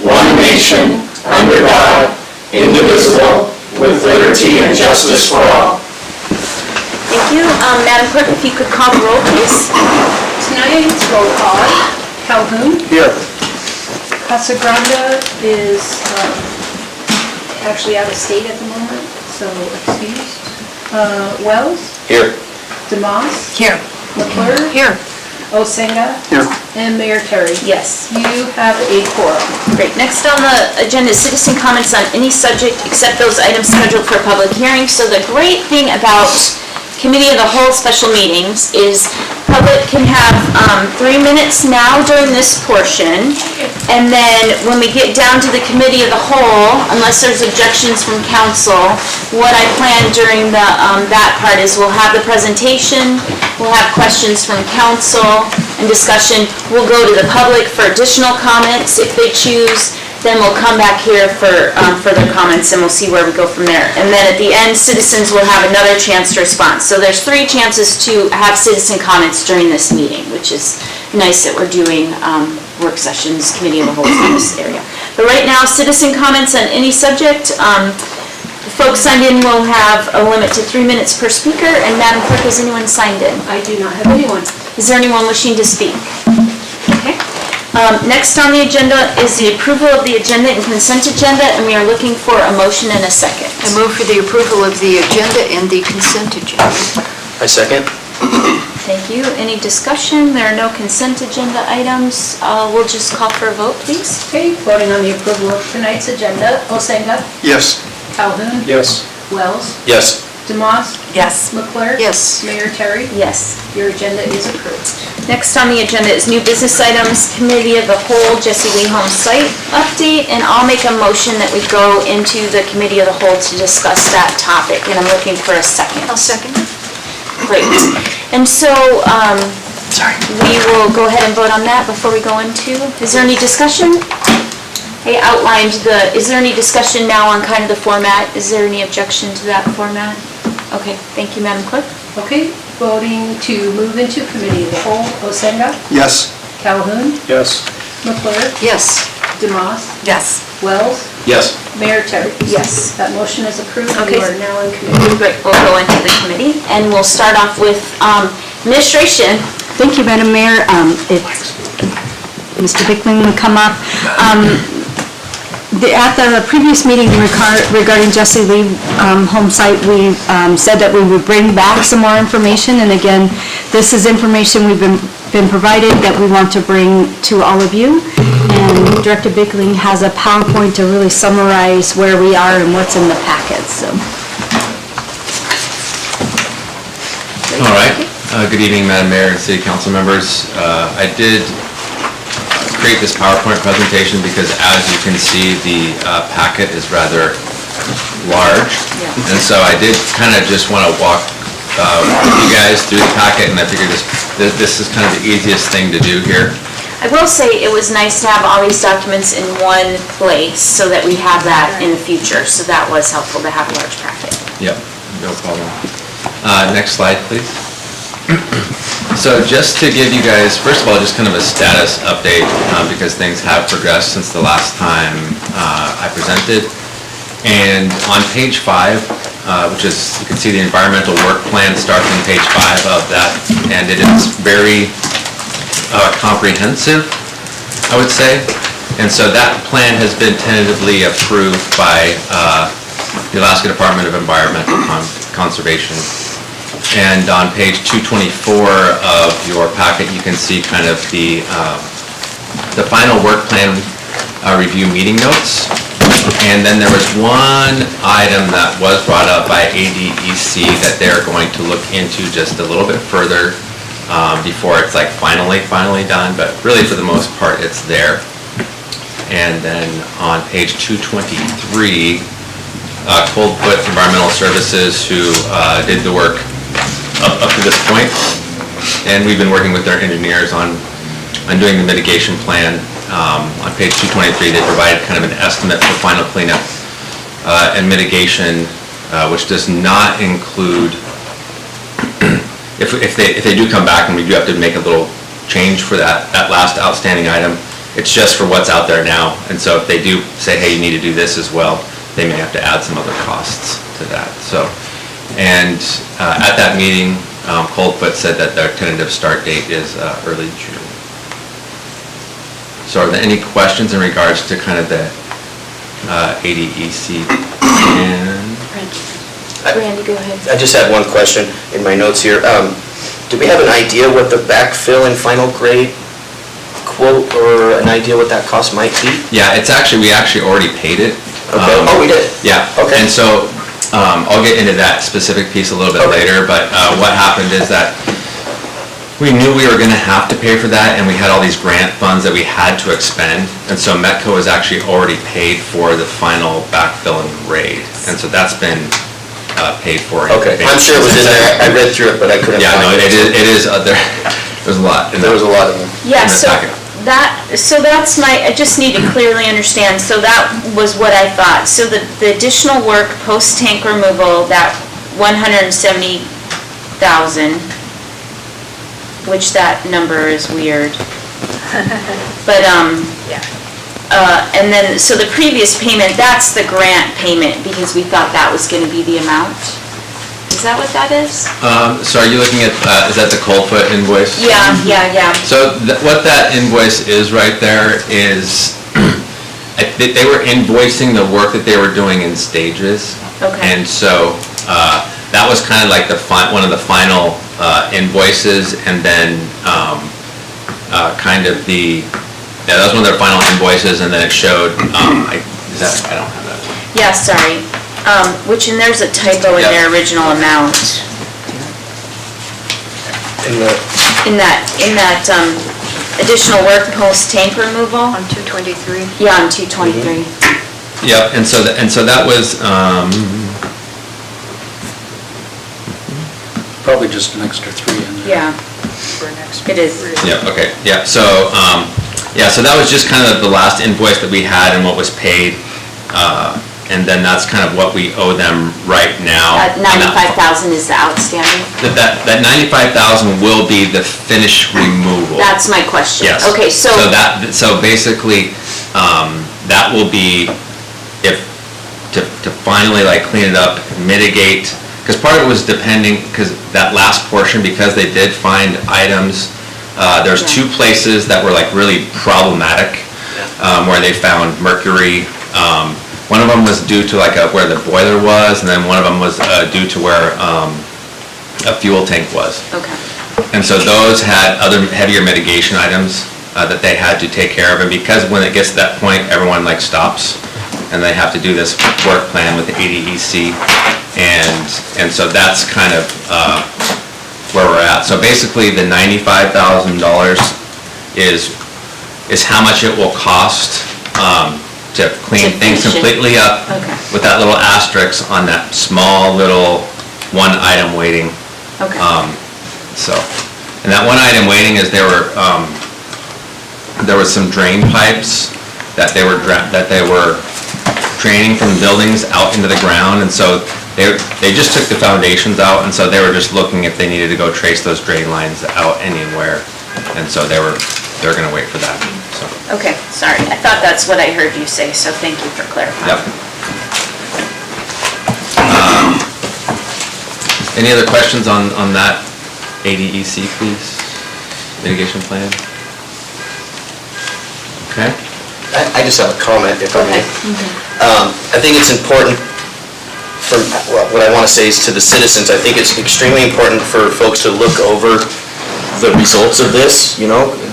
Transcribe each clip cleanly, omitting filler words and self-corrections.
one nation, under God, indivisible, with liberty and justice for all. Thank you. Madam Clerk, if you could call the roll, please. Tonight's roll call: Calhoun. Here. Casagrande is actually out of state at the moment, so excused. Wells. Here. DeMoss. Here. McClure. Here. Osenga. Here. And Mayor Terry. Yes. You have a quorum. Great. Next on the agenda is citizen comments on any subject except those items scheduled for public hearing. So the great thing about Committee of the Whole special meetings is public can have 3 minutes now during this portion, and then when we get down to the Committee of the Whole, unless there's objections from council, what I plan during the that part is we'll have the presentation, we'll have questions from council and discussion. We'll go to the public for additional comments if they choose. Then we'll come back here for further comments, and we'll see where we go from there. And then at the end, citizens will have another chance to respond. So there's 3 chances to have citizen comments during this meeting, which is nice that we're doing work sessions, Committee of the Whole in this area. But right now, citizen comments on any subject. The folks signed in will have a limit to 3 minutes per speaker. And Madam Clerk, has anyone signed in? I do not have anyone. Is there anyone wishing to speak? Okay. Next on the agenda is the approval of the agenda and consent agenda, and we are looking for a motion and a second. I move for the approval of the agenda and the consent agenda. I second. Thank you. Any discussion? There are no consent agenda items. We'll just call for a vote, please. Okay, voting on the approval of tonight's agenda: Osenga. Yes. Calhoun. Yes. Wells. Yes. DeMoss. Yes. McClure. Yes. Mayor Terry. Yes. Your agenda is approved. Next on the agenda is new business items, Committee of the Whole, Jesse Lee Home Site update, and I'll make a motion that we go into the Committee of the Whole to discuss that topic, and I'm looking for a second. I'll second it. Great. And so, we will go ahead and vote on that before we go into, is there any discussion? I outlined is there any discussion now on kind of the format? Is there any objection to that format? Okay, thank you, Madam Clerk. Okay, voting to move into Committee of the Whole: Osenga. Yes. Calhoun. Yes. McClure. Yes. DeMoss. Yes. Wells. Yes. Mayor Terry. Yes. That motion is approved. Okay. You are now in committee. Great, we'll go into the committee, and we'll start off with administration. Thank you, Madam Mayor. If Mr. Bickling would come up. At the previous meeting regarding Jesse Lee home site, we said that we would bring back some more information, and again, this is information we've been provided that we want to bring to all of you. And Director Bickling has a PowerPoint to really summarize where we are and what's in the packet. So. All right. Good evening, Madam Mayor and City Council members. I did create this PowerPoint presentation because, as you can see, the packet is rather large. Yeah. And so I did kind of just want to walk with you guys through the packet, and I figured this is kind of the easiest thing to do here. I will say it was nice to have all these documents in one place so that we have that in the future. So that was helpful to have a large packet. Yep, no problem. Next slide, please. So just to give you guys, first of all, just kind of a status update because things have progressed since the last time I presented. And on page 5, which is, you can see the environmental work plan starts on page 5 of that, and it is very comprehensive, I would say. And so that plan has been tentatively approved by the Alaska Department of Environmental Conservation. And on page 224 of your packet, you can see kind of the final work plan review meeting notes. And then there was one item that was brought up by ADEC that they're going to look into just a little bit further before it's like finally done, but really for the most part it's there. And then on page 223, Coldfoot Environmental Services, who did the work up to this point, and we've been working with their engineers on doing the mitigation plan. On page 223, they provided kind of an estimate for final cleanup and mitigation, which does not include, if they do come back, and we do have to make a little change for that last outstanding item, It's just for what's out there now. And so if they do say, hey, you need to do this as well, they may have to add some other costs to that. So, and at that meeting, Coldfoot said that their tentative start date is early June. So are there any questions in regards to kind of the ADEC plan? Randy, go ahead. I just had one question in my notes here. Do we have an idea what the backfill and final grade quote, or an idea what that cost might be? Yeah, it's actually, we actually already paid it. Okay. Oh, we did? Yeah. Okay. And so, I'll get into that specific piece a little bit Okay. later, but what happened is that we knew we were gonna have to pay for that, and we had all these grant funds that we had to expend, and so Metco has actually already paid for the final backfill and grade, and so that's been paid for. in Okay, I'm advance. sure it was in there. I read through it, but I couldn't Yeah, no, find it. it is, there's a lot. in There was a that. lot of them. Yeah, In the so packet. that's my, I just need to clearly understand, so that was what I thought. So the additional work, post-tank removal, that 170,000, which that number is weird. But, and then, so the previous payment, that's the grant payment, because we thought that was gonna be the amount? Is that what that is? So are you looking at, is that the Coldfoot invoice? Yeah. So what that invoice is right there is, they were invoicing the work that they were doing in stages. Okay. And so, that was kind of like one of the final invoices, and then, kind of that was one of their final invoices, and then it showed, I don't have that. Yeah, sorry. And there's a typo in Yeah. their original amount. In that, additional work post-tank removal? On 223. Yeah, on 223. Yep, and so that was, Probably just an extra 3 in there. Yeah, For next. it is. yeah, okay, yeah, so, so that was just kind of the last invoice that we had and what was paid, and then that's kind of what we owe them right now. 95,000 is the outstanding? That 95,000 will be the finish removal. That's my question. Yes. Okay, so basically, that will be, to finally like clean it up, mitigate, because part of it was depending, because that last portion, because they did find items, there's Yeah. 2 places that were like really problematic, where they found mercury. One of them was due to like where the boiler was, and then one of them was due to where a fuel tank was. Okay. And so those had other heavier mitigation items that they had to take care of, and because when it gets to that point, everyone like stops, and they have to do this work plan with the ADEC, and so that's kind of where we're at. So basically, the $95,000 is how much it will cost to clean To things finish it. completely up, Okay. with that little asterisk on that small little one item waiting. Okay. So, and that one item waiting is there was some drain pipes that they were draining from buildings out into the ground, and so they just took the foundations out, and so they were just looking if they needed to go trace those drain lines out anywhere, and so they're gonna wait for that, so. Okay, sorry. I thought that's what I heard you say, so thank you for clarifying. Yep. Any other questions on that ADEC, please? Mitigation plan? Okay. I just have a comment, if I may. Okay. I think it's important what I want to say is to the citizens, I think it's extremely important for folks to look over the results of this,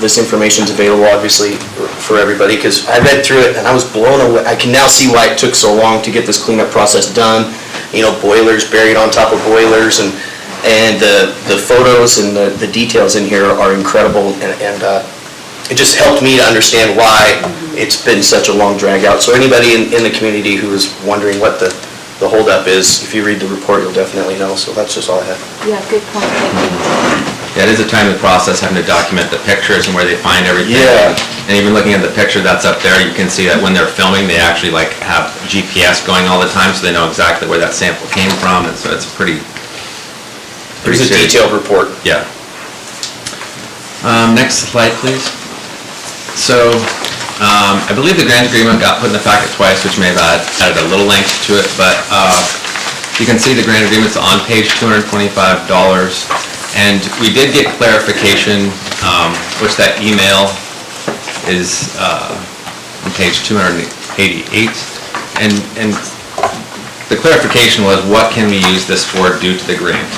this information's available obviously for everybody, because I read through it and I was blown away. I can now see why it took so long to get this cleanup process done, boilers buried on top of boilers, and the photos and the details in here are incredible, and it just helped me to understand why it's been such a long drag out. So anybody in the community who is wondering what the holdup is, if you read the report, you'll definitely know. So that's just all I have. Yeah, good point, thank you. Yeah, it is a timely process having to document the pictures and where they find everything. Yeah. And even looking at the picture that's up there, you can see that when they're filming, they actually have GPS going all the time, so they know exactly where that sample came from, and so it's pretty It's a serious. detailed report. Yeah. Next slide, please. So, I believe the grant agreement got put in the packet twice, which may have added a little length to it, but you can see the grant agreement's on page $225. And we did get clarification, which that email is on page 288. And the clarification was, what can we use this for due to the grant?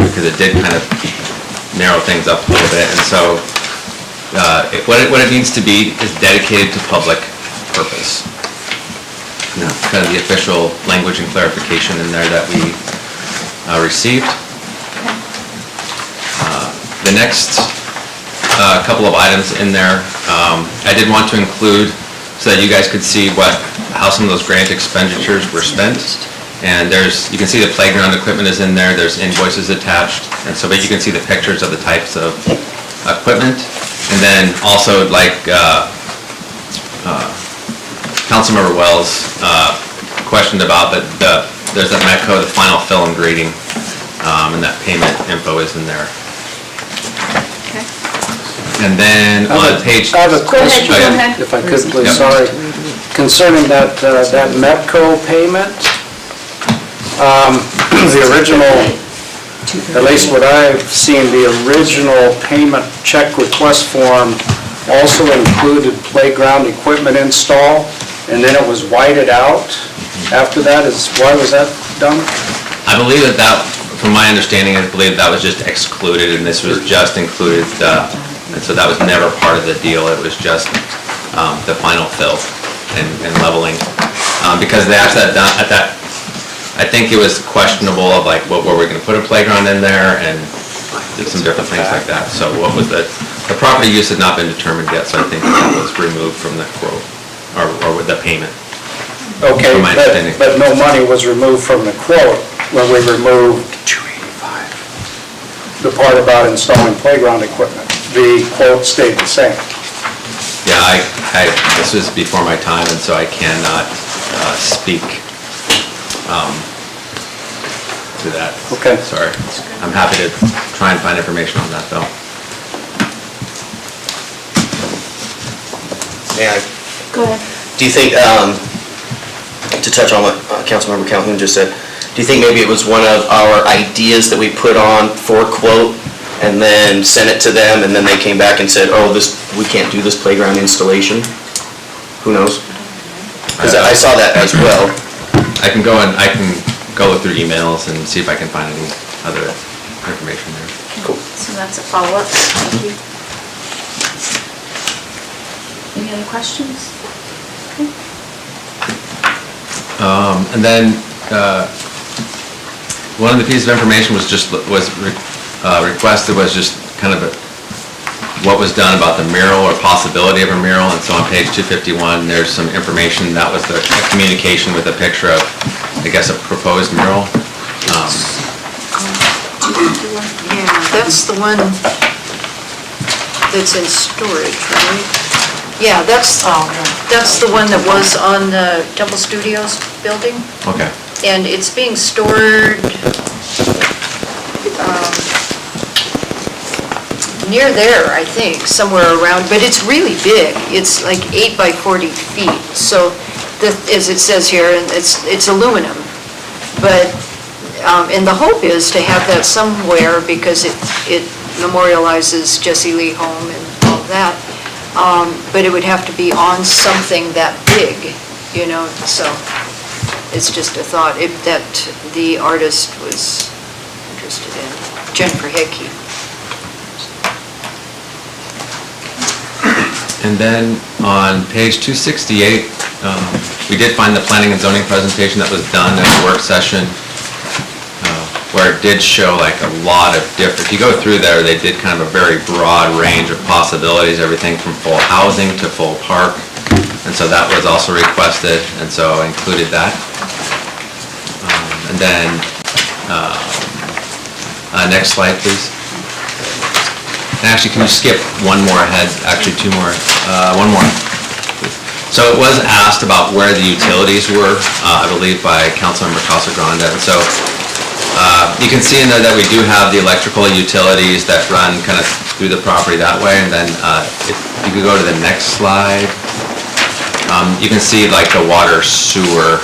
Because it did kind of narrow things up a little bit. And so what it needs to be is dedicated to public purpose. And that's kind of the official language and clarification in there that we received. The next couple of items in there, I did want to include so that you guys could see how some of those grant expenditures were spent. And you can see the playground equipment is in there, there's invoices attached, and so, but you can see the pictures of the types of equipment. And then also, like Councilmember Wells questioned about, there's that Metco, the final fill and grading, and that payment info is in there. And then on page... I have a Go ahead, question, go ahead. if I could please, Yep. sorry. Concerning that Metco payment, the original, at least what I've seen, the original payment check request form also included playground equipment install, and then it was whited out after that. Why was that done? I believe that, from my understanding, I believe that was just excluded, and this was just included, and so that was never part of the deal. It was just the final fill and leveling. Because they actually, at that, I think it was questionable of like, what were we going to put a playground in there, and did some different things like that. So what was the property use had not been determined yet, so I think that was removed from the quote, or with the payment. Okay, From my understanding. but no money was removed from the quote when we removed the part about installing playground equipment. The quote stayed the same. Yeah, this was before my time, and so I cannot speak to that. Okay. Sorry. I'm happy to try and find information on that, though. May I? Go ahead. Do you think, to touch on what Councilmember Calhoun just said, do you think maybe it was one of our ideas that we put on for quote and then sent it to them, and then they came back and said, oh, we can't do this playground installation? Who knows? Because I saw that as well. I can go look through emails and see if I can find any other information there. Cool. So that's a follow-up. Thank you. Any other questions? Okay. And then, one of the pieces of information requested was just kind of what was done about the mural or possibility of a mural. And so on page 251, there's some information. That was a communication with a picture of, I guess, a proposed mural. Yeah, that's the one that's in storage, right? Yeah, that's the one that was on the Temple Studios building, Okay. and it's being stored near there, I think, somewhere around, but it's really big. It's like 8 by 40 feet, so as it says here, and it's aluminum. But, and the hope is to have that somewhere because it memorializes Jesse Lee Home and all that. But it would have to be on something that big, so it's just a thought that the artist was interested in, Jennifer Hickey. And then on page 268, we did find the planning and zoning presentation that was done at the work session, where it did show like a lot of different, if you go through there, they did kind of a very broad range of possibilities, everything from full housing to full park. And so that was also requested, and so I included that. And then, next slide, please. And actually, can you skip one more ahead? Actually, two more. One more. So it was asked about where the utilities were, I believe by Councilmember Casagrande. And so You can see in there that we do have the electrical utilities that run kind of through the property that way, and then if you could go to the next slide, you can see like the water sewer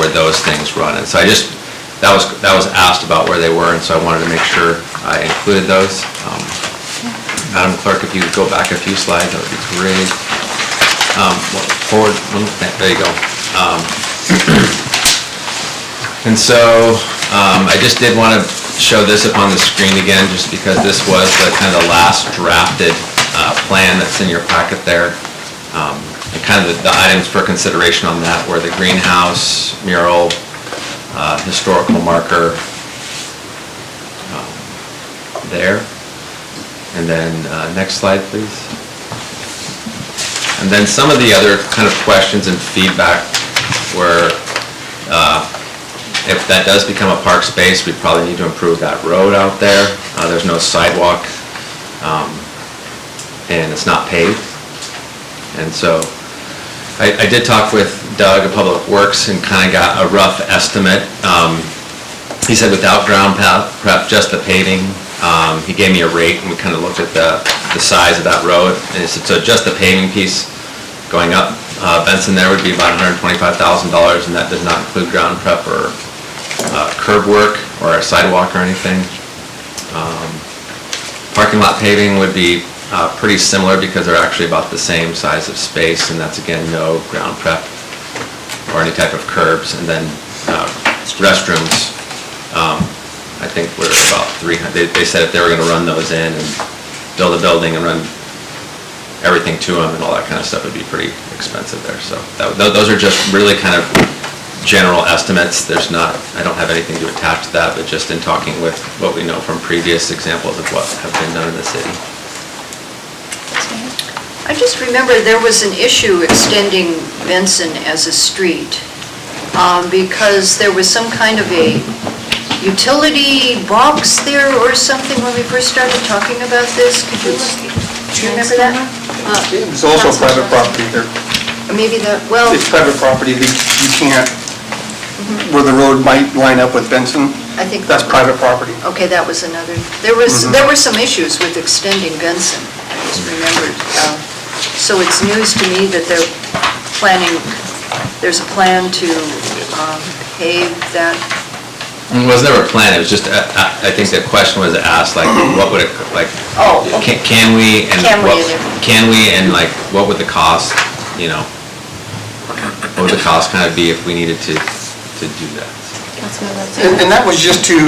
where those things run. And so that was asked about where they were, and so I wanted to make sure I included those. Madam Clerk, if you could go back a few slides, that would be great. Forward, there you go. And so I just did want to show this up on the screen again, just because this was the kind of the last drafted plan that's in your packet there. And kind of the items for consideration on that were the greenhouse, mural, historical marker there. And then next slide, please. And then some of the other kind of questions and feedback were, if that does become a park space, we probably need to improve that road out there. There's no sidewalk, and it's not paved. And so I did talk with Doug of Public Works and kind of got a rough estimate. He said without ground prep, just the paving. He gave me a rate, and we kind of looked at the size of that road. And he said, so just the paving piece going up Benson there would be about $125,000, and that does not include ground prep or curb work or a sidewalk or anything. Parking lot paving would be pretty similar because they're actually about the same size of space, and that's again no ground prep or any type of curbs. And then restrooms, I think we're about 300. They said if they were going to run those in and build a building and run everything to them and all that kind of stuff, would be pretty expensive there. So those are just really kind of general estimates. I don't have anything to attach to that, but just in talking with what we know from previous examples of what have been done in the city. I just remember there was an issue extending Benson as a street because there was some kind of a utility box there or something when we first started talking about this. Do you remember that? It's also private property there. Maybe that, well, It's private property, you can't, where the road might line up with Benson, I think. that's private property. Okay, that was another, there were some issues with extending Benson, I just remembered. So it's news to me that they're planning, there's a plan to pave that. It was never a plan, it was just, I think the question was asked, like, what would it, like, Oh, okay. can we, and Can we, what, and can we, and like, what would the cost, you know, what would the cost kind of be if we needed to do that? And that was just to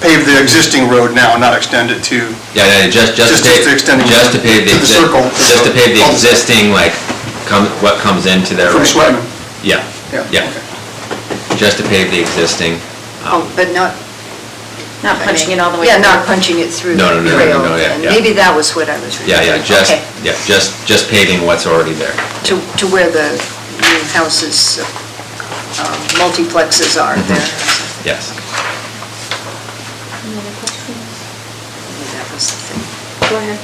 pave the existing road now, not extend it to, Yeah, just to pave, extending just to pave the, to the circle. just to pave the existing, like, what comes into there. from Sweatman. Yeah, yeah, okay. just to pave the existing. Oh, but not. Not punching it all the way. Yeah, not punching it through No, the no, trail. no, yeah, And yeah. maybe that was what I was Yeah, reading. yeah, just paving what's already there. To where the new houses, multiplexes are there. Yes. Any other questions? Maybe that was the thing. Go ahead.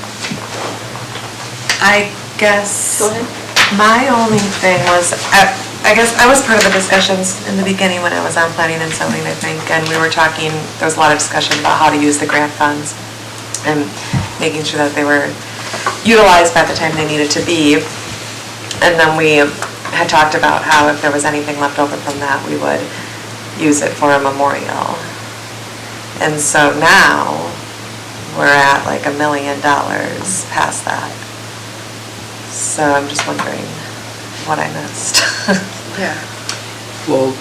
I guess Go ahead. my only thing was, I guess I was part of the discussions in the beginning when I was on planning and zoning, I think, and we were talking, there was a lot of discussion about how to use the grant funds and making sure that they were utilized by the time they needed to be. And then we had talked about how if there was anything left over from that, we would use it for a memorial. And so now, we're at like $1 million past that. So I'm just wondering what I missed. Yeah. Well,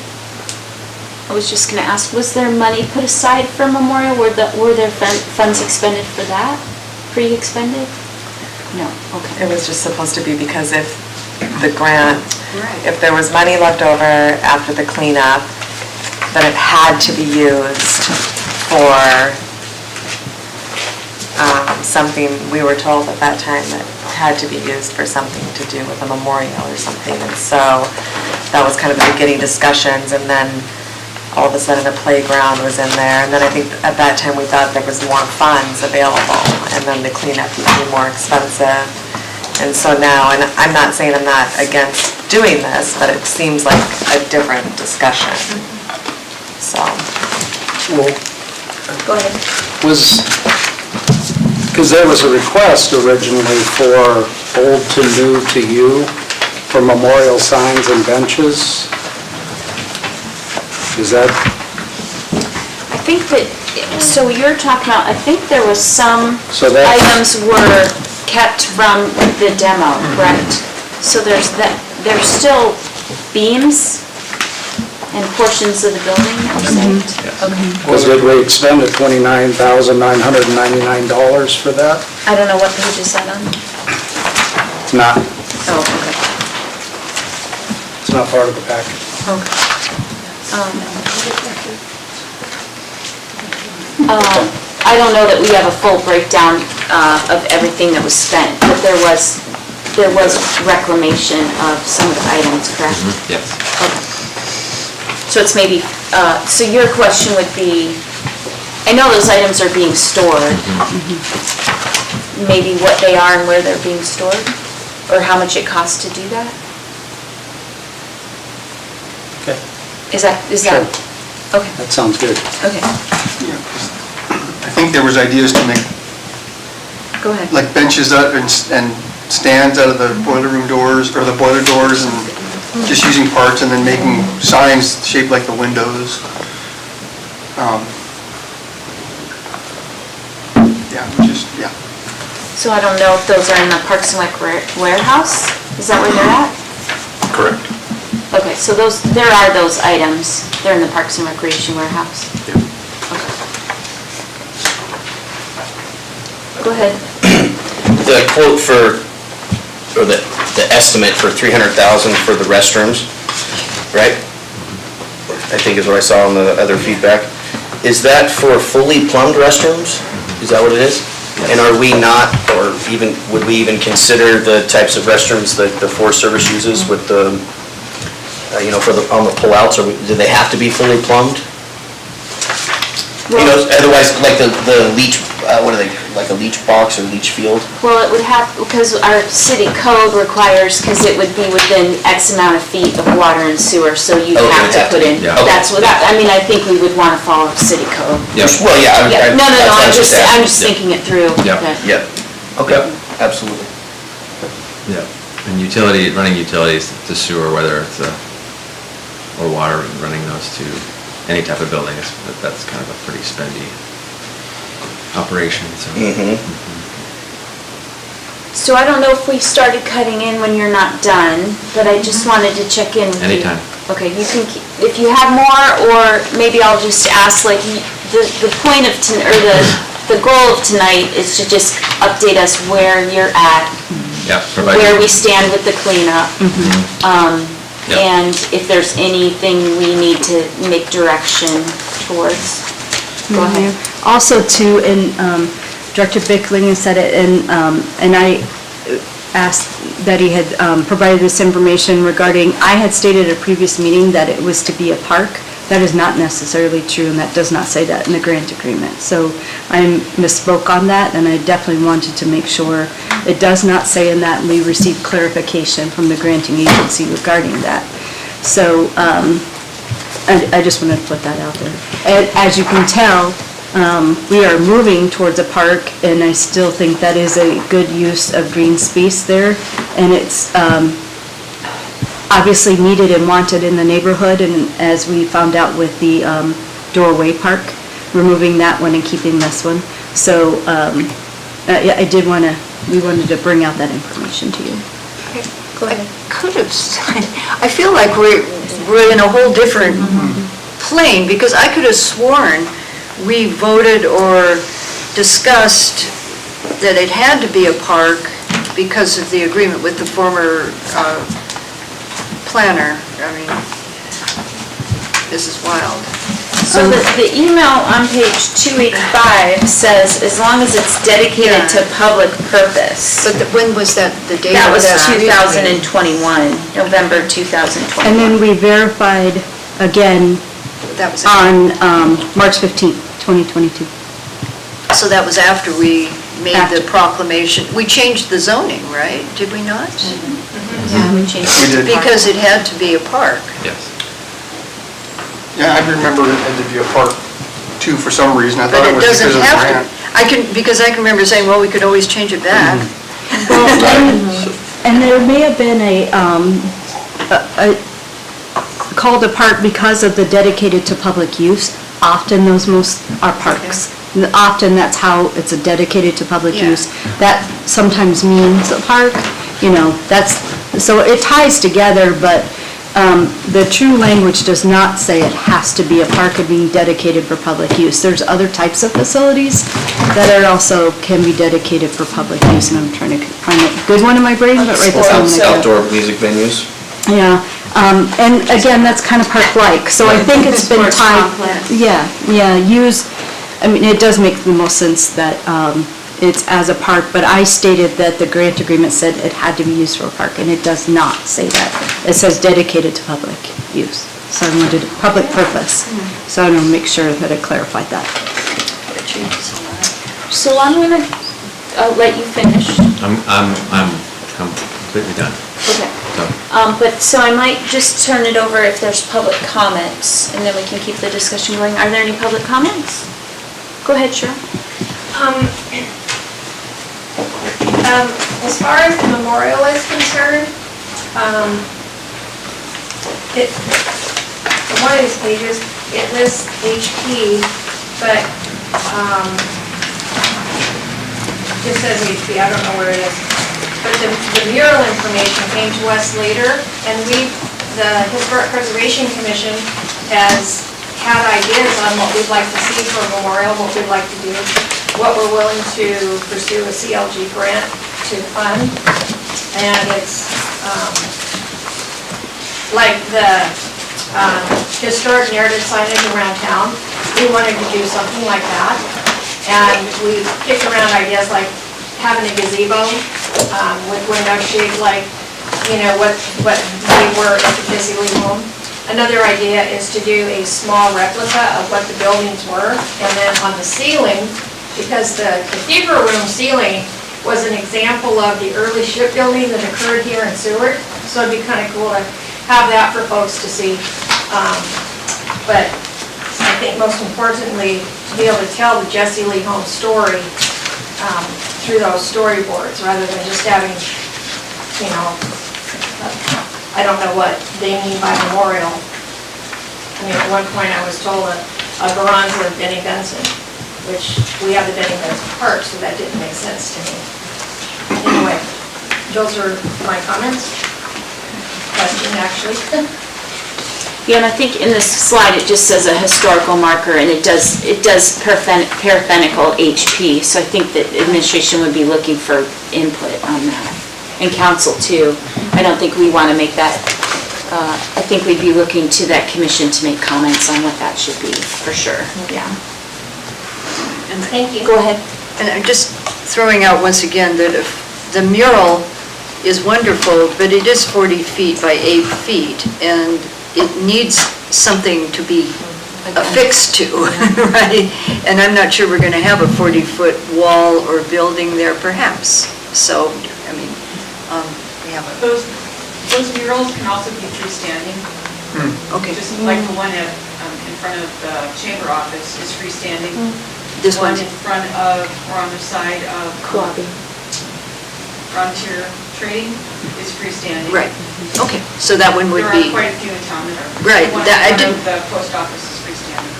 I was just gonna ask, was there money put aside for memorial? Were there funds expended for that? Pre-expended? No, okay. It was just supposed to be because if the grant, Right. if there was money left over after the cleanup, then it had to be used for something, we were told at that time that had to be used for something to do with a memorial or something. And so that was kind of the beginning discussions, and then all of a sudden a playground was in there. And then I think at that time we thought there was more funds available, and then the cleanup became more expensive. And so now, and I'm not saying I'm not against doing this, but it seems like a different discussion. So. Well, Go ahead. because there was a request originally for old to new to you, for memorial signs and benches. Is that, I think that, so you're talking about, I think there was some So that- items were kept from the demo, correct? So there's still beams and portions of the building that were saved? Okay. because did we expend the $29,999 for that? I don't know what page is that on? It's not, Oh, okay. it's not part of the package. I don't know that we have a full breakdown of everything that was spent, but there was reclamation of some of the items, correct? Yes. Okay. So it's maybe, so your question would be, I know those items are being stored. Maybe what they are and where they're being stored? Or how much it costs to do that? Okay. Is that, okay, That sounds good. okay, I think there was ideas to make go ahead. like benches and stands out of the boiler room doors, or the boiler doors, and just using parts and then making signs shaped like the windows. Yeah. So I don't know if those are in the Parks and Rec warehouse? Is that where they're at? Correct. Okay, so there are those items. They're in the Parks and Recreation warehouse? Yeah. Okay. Go ahead. The quote for, or the estimate for 300,000 for the restrooms, right? I think is what I saw in the other feedback. Is that for fully plumbed restrooms? Is that what it is? And are we not, or even, would we even consider the types of restrooms that the Forest Service uses with the, for the, on the pullouts, or do they have to be fully plumbed? Otherwise, like the leach, what are they, like a leach box or leach field? Well, it would have, because our city code requires, because it would be within X amount of feet of water and sewer, so you Okay, have to it'd have put to in, be, yeah. Okay. that's what, I mean, I think we would want to follow city code. Yep. Well, yeah. Yeah, no, that's what I I'm was just asking. thinking it through. Yep. that- Yep, okay, absolutely. Yeah, and running utilities to sewer, whether it's or water, running those to any type of building, that's kind of a pretty spendy operation, so. So I don't know if we started cutting in when you're not done, but I just wanted to check in with you. Anytime. Okay, you can, if you have more, or maybe I'll just ask, like, the point of, the goal of tonight is to just update us where you're at, Yeah, provide. where we stand with the cleanup, Yep. and if there's anything we need to make direction towards. Go ahead. Also too, and Director Bickling has said it, and I asked that he had provided this information regarding, I had stated at a previous meeting that it was to be a park. That is not necessarily true, and that does not say that in the grant agreement. So I misspoke on that, and I definitely wanted to make sure it does not say in that, and we received clarification from the granting agency regarding that. So I just wanted to put that out there. As you can tell, we are moving towards a park, and I still think that is a good use of green space there, and it's obviously needed and wanted in the neighborhood, and as we found out with the doorway park, removing that one and keeping this one. So, yeah, we wanted to bring out that information to you. Go ahead. I feel like we're in a whole different plane, because I could have sworn we voted or discussed that it had to be a park because of the agreement with the former planner. I mean, this is wild. So the email on page 285 says, as long as it's dedicated to public purpose. But when was that, the date That of was that? 2021, November 2021. And then we verified again That was, on March 15th, 2022. so that was after we made the After. proclamation. We changed the zoning, right? Did we not? Yeah, we changed We did. Because it had to be a park. Yes. Yeah, I remember it had to be a park too, for some reason. I But thought it it was doesn't because of the have grant. to. Because I can remember saying, well, we could always change it back. And there may have been called a park because of the dedicated to public use. Often those most are parks. Often that's how it's a dedicated to public Yeah. use. That sometimes means a park, so it ties together, but the true language does not say it has to be a park of being dedicated for public use. There's other types of facilities that are also, can be dedicated for public use, and I'm trying to find a good one in my brain, but right this moment I can't. Outdoor music venues. Yeah, and again, that's kind of park-like, so I think it's been Sports tied. complex. It does make the most sense that it's as a park, but I stated that the grant agreement said it had to be used for a park, and it does not say that. It says dedicated to public use, so I wanted, public purpose. So I want to make sure that I clarified that. So I'm gonna let you finish. I'm completely done. Okay. So, So I might just turn it over if there's public comments, and then we can keep the discussion going. Are there any public comments? Go ahead, Cheryl. As far as the memorial is concerned, one of these pages, it lists HP, but, just says HP, I don't know where it is. But the mural information came to us later, and the Historic Preservation Commission has had ideas on what we'd like to see for a memorial, what we'd like to do, what we're willing to pursue a CLG grant to fund. And it's like the historic narrative signage around town. We wanted to do something like that. And we kicked around ideas like having a gazebo with windows shaped like, what they were at the Jesse Lee home. Another idea is to do a small replica of what the buildings were, and then on the ceiling, because the cathedral room ceiling was an example of the early shipbuilding that occurred here in Seward, so it'd be kind of cool to have that for folks to see. But I think most importantly, to be able to tell the Jesse Lee home story through those storyboards, rather than just having, I don't know what they mean by memorial. I mean, at one point I was told a bronze of Benny Benson, which we have the Benny Benson Park, so that didn't make sense to me. Anyway, those are my comments. Question, actually. Yeah, and I think in this slide, it just says a historical marker, and it does paraphenical HP, so I think that administration would be looking for input on that, and council too. I don't think we want to make that, I think we'd be looking to that commission to make comments on what that should be, for sure, yeah. Thank you. Go ahead. And I'm just throwing out once again that if the mural is wonderful, but it is 40 feet by 8 feet, and it needs something to be affixed to, right? And I'm not sure we're going to have a 40-foot wall or building there, perhaps. So, we have a... Those murals can also be freestanding. Okay. Just like the one in front of the chamber office is freestanding. This one one's... in front of, or on the side of Quabi. Frontier Trading is freestanding. Right, okay, so that one would There be... are quite a few in town that are. Right, The one that I in front didn't- of the post office is freestanding.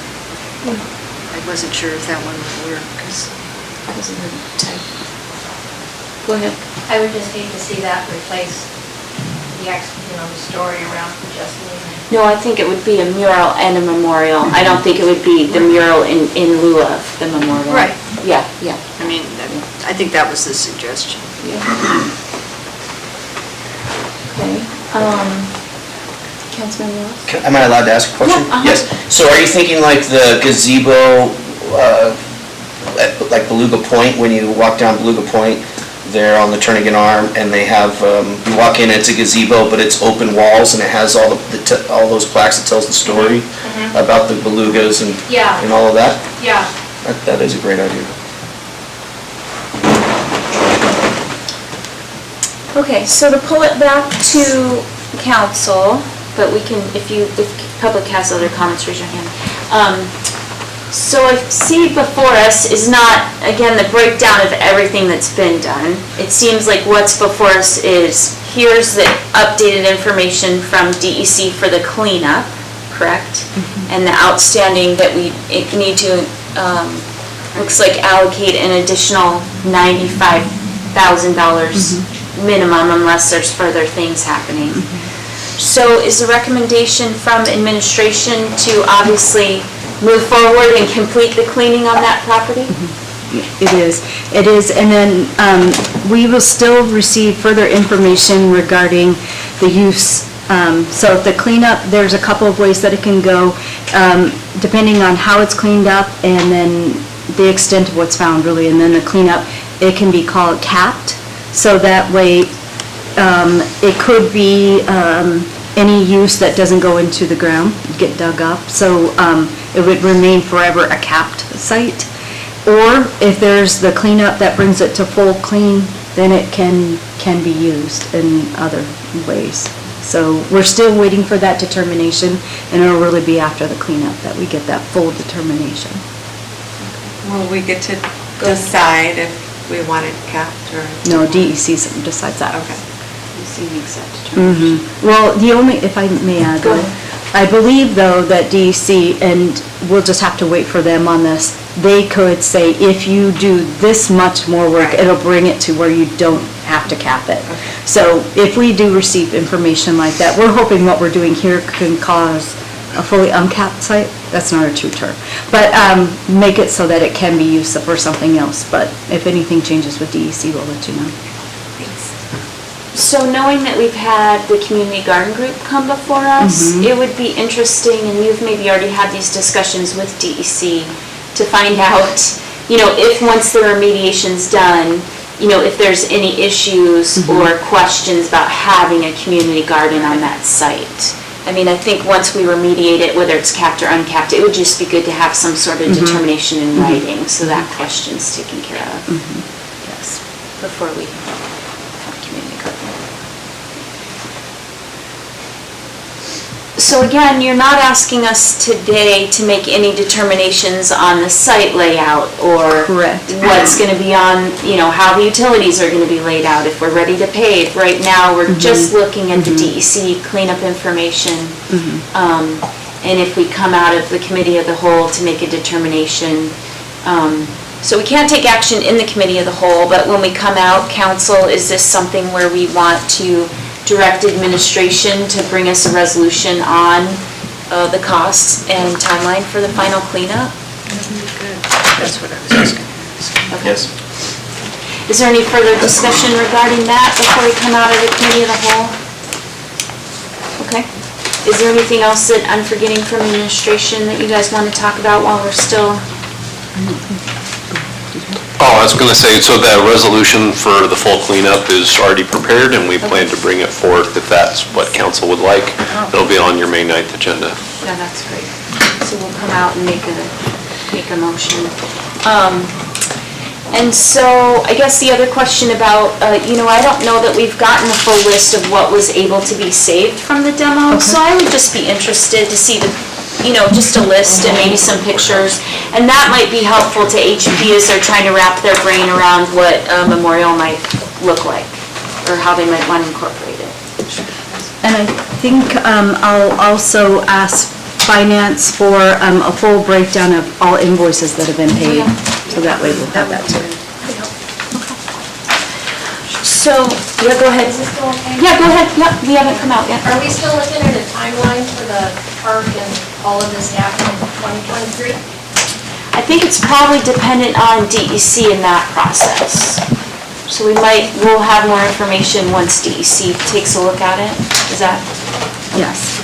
I wasn't sure if that one would work, because... Go ahead. I would just hate to see that replace the story around Jesse Lee. No, I think it would be a mural and a memorial. I don't think it would be the mural in lieu of the memorial. Right. Yeah. I mean, I think that was the suggestion. Okay. Councilman Wells? Am I allowed to ask a question? Yeah, uh-huh. Yes. So are you thinking like the gazebo, at like Beluga Point, when you walk down Beluga Point, there on the Turnigan Arm, and they have, you walk in, it's a gazebo, but it's open walls, and it has all all those plaques that tells the story about the belugas and Yeah. and all of that? Yeah. That is a great idea. Okay, so to pull it back to council, but we can, if public has other comments, raise your hand. So I see before us is not, again, the breakdown of everything that's been done. It seems like what's before us is, here's the updated information from DEC for the cleanup, correct? And the outstanding that we need to, looks like allocate an additional $95,000 minimum unless there's further things happening. So is the recommendation from administration to obviously move forward and complete the cleaning on that property? It is, and then we will still receive further information regarding the use. So the cleanup, there's a couple of ways that it can go, depending on how it's cleaned up and then the extent of what's found really, and then the cleanup, it can be called capped. So that way, it could be any use that doesn't go into the ground, get dug up. So it would remain forever a capped site. Or if there's the cleanup that brings it to full clean, then it can be used in other ways. So we're still waiting for that determination, and it'll really be after the cleanup that we get that full determination. Will we get to decide if we want it capped or? No, DEC decides that. Okay. Well, the only, if I may add, Go ahead. I believe though that DEC, and we'll just have to wait for them on this, they could say, if you do this much more work, it'll bring it to where you don't have to cap it. So if we do receive information like that, we're hoping what we're doing here can cause a fully uncapped site, that's not a true term, but make it so that it can be used for something else. But if anything changes with DEC, we'll let you know. So knowing that we've had the community garden group come before us, it would be interesting, and you've maybe already had these discussions with DEC, to find out, if once the remediation's done, if there's any issues or questions about having a community garden on that site. I mean, I think once we remediate it, whether it's capped or uncapped, it would just be good to have some sort of determination in writing, so that question's taken care of. Yes, before we have community garden. So again, you're not asking us today to make any determinations on the site layout or Correct. what's going to be on, how the utilities are going to be laid out, if we're ready to pave. Right now, we're just looking at the DEC cleanup information. And if we come out of the committee of the whole to make a determination. So we can't take action in the committee of the whole, but when we come out, council, is this something where we want to direct administration to bring us a resolution on the costs and timeline for the final cleanup? That's what I was asking. Yes. Is there any further discussion regarding that before we come out of the committee of the whole? Okay. Is there anything else that I'm forgetting from administration that you guys want to talk about while we're still? Oh, I was going to say, so that resolution for the full cleanup is already prepared, and we plan to bring it forward if that's what council would like. It'll be on your May 9th agenda. Yeah, that's great. So we'll come out and make a motion. And so I guess the other question about, I don't know that we've gotten a full list of what was able to be saved from the demo. So I would just be interested to see just a list and maybe some pictures. And that might be helpful to HP as they're trying to wrap their brain around what a memorial might look like, or how they might want to incorporate it. And I think I'll also ask finance for a full breakdown of all invoices that have been paid, so that way we'll have that too. So, yeah, go ahead. Is this still okay? Yeah, go ahead. Yep, we haven't come out yet. Are we still looking at a timeline for the park and all of this happening in 2023? I think it's probably dependent on DEC in that process. So we'll have more information once DEC takes a look at it. Is that? Yes.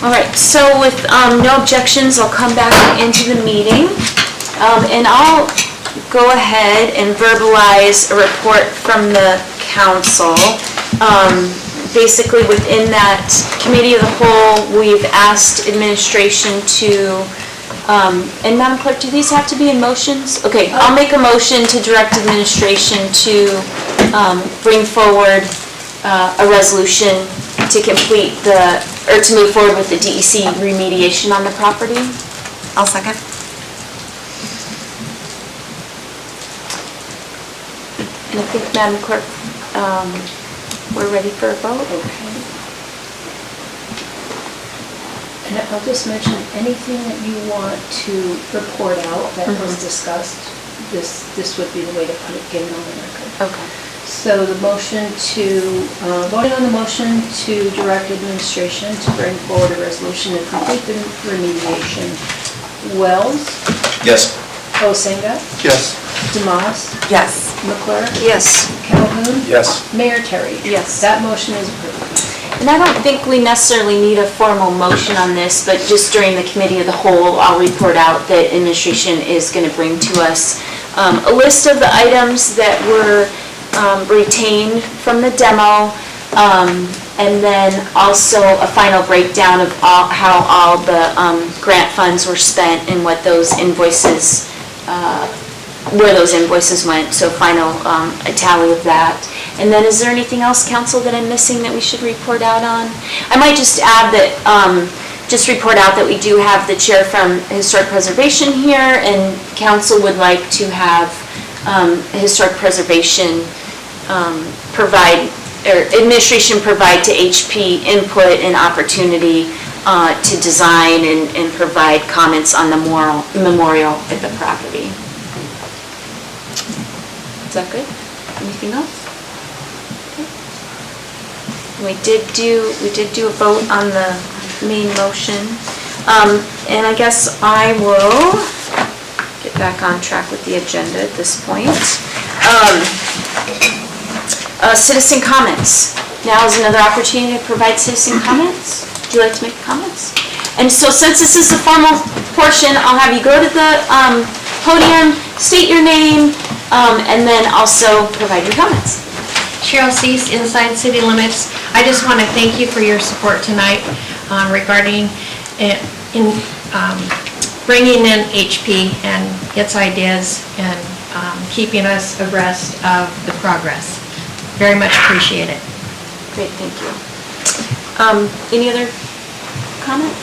All right, so with no objections, I'll come back into the meeting. And I'll go ahead and verbalize a report from the council. Basically, within that committee of the whole, we've asked administration to, and Madam Clerk, do these have to be in motions? Okay, I'll make a motion to direct administration to bring forward a resolution to complete to move forward with the DEC remediation on the property. I'll second. And I think, Madam Clerk, we're ready for a vote. Okay. And I'll just mention, anything that you want to report out that was discussed, this would be the way to put it, get it on the record. Okay. So the motion to, voting on the motion to direct administration to bring forward a resolution to complete the remediation. Wells, Yes. Osenga, Yes. Demas, Yes. McClure, Yes. Calhoun, Yes. Mayor Terry. Yes. That motion is approved. And I don't think we necessarily need a formal motion on this, but just during the committee of the whole, I'll report out that administration is going to bring to us a list of the items that were retained from the demo, and then also a final breakdown of how all the grant funds were spent and what those invoices, where those invoices went, so final a tally of that. And then is there anything else, council, that I'm missing that we should report out on? I might just add that, just report out that we do have the chair from Historic Preservation here, and council would like to have Historic Preservation provide, or administration provide to HP input and opportunity to design and provide comments on the memorial at the property. Is that good? Anything else? We did do a vote on the main motion. And I guess I will get back on track with the agenda at this point. Citizen comments. Now is another opportunity to provide citizen comments. Would you like to make comments? And so since this is the formal portion, I'll have you go to the podium, state your name, and then also provide your comments. Cheryl Cease, Inside City Limits. I just want to thank you for your support tonight regarding bringing in HP and its ideas and keeping us abreast of the progress. Very much appreciate it. Great, thank you. Any other comments?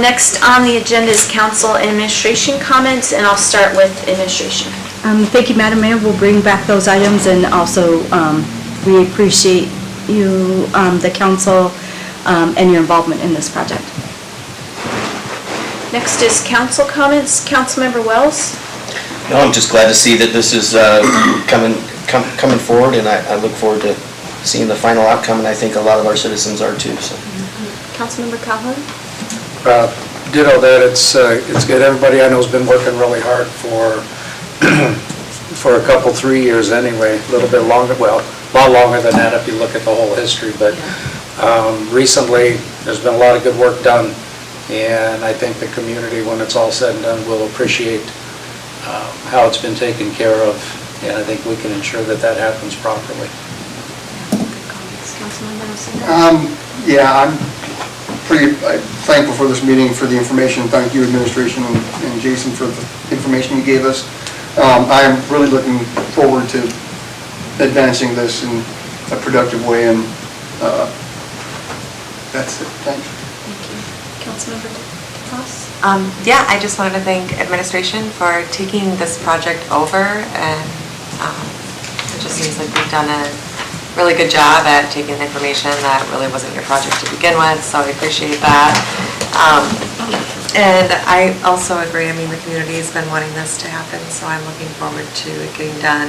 Next on the agenda is council and administration comments, and I'll start with administration. Thank you, Madam Mayor. We'll bring back those items, and also we appreciate you, the council, and your involvement in this project. Next is council comments. Councilmember Wells? No, I'm just glad to see that this is coming forward, and I look forward to seeing the final outcome, and I think a lot of our citizens are too, so. Councilmember Calhoun? Ditto that, it's good. Everybody I know has been working really hard for a couple, 3 years anyway, a little bit longer, well, a lot longer than that if you look at the whole history, but recently, there's been a lot of good work done, and I think the community, when it's all said and done, will appreciate how it's been taken care of, and I think we can ensure that that happens properly. Yeah, I'm pretty thankful for this meeting, for the information. Thank you, administration, and Jason, for the information you gave us. I'm really looking forward to advancing this in a productive way, and that's it. Thanks. Thank you. Councilmember Ross? Yeah, I just wanted to thank administration for taking this project over, and it just seems like we've done a really good job at taking information that really wasn't your project to begin with, so I appreciate that. And I also agree, I mean, the community's been wanting this to happen, so I'm looking forward to it getting done,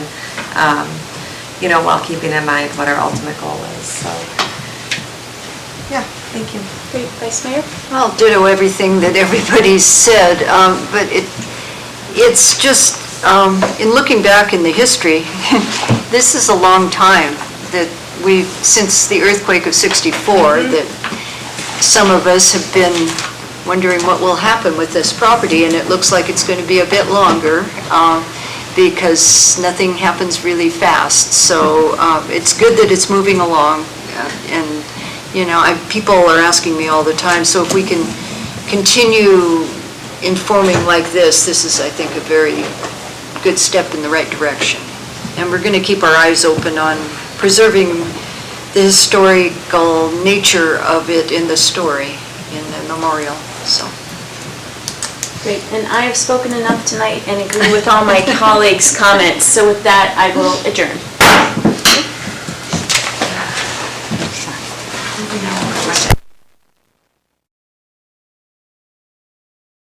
while keeping in mind what our ultimate goal is, so. Yeah, thank you. Great. Vice Mayor? I'll ditto everything that everybody's said, but it's just, in looking back in the history, this is a long time that since the earthquake of '64, that some of us have been wondering what will happen with this property, and it looks like it's going to be a bit longer because nothing happens really fast. So it's good that it's moving along, and people are asking me all the time, so if we can continue informing like this is, I think, a very good step in the right direction. And we're going to keep our eyes open on preserving the historical nature of it in the story, in the memorial, so. Great, and I have spoken enough tonight and agree with all my colleagues' comments, so with that, I will adjourn.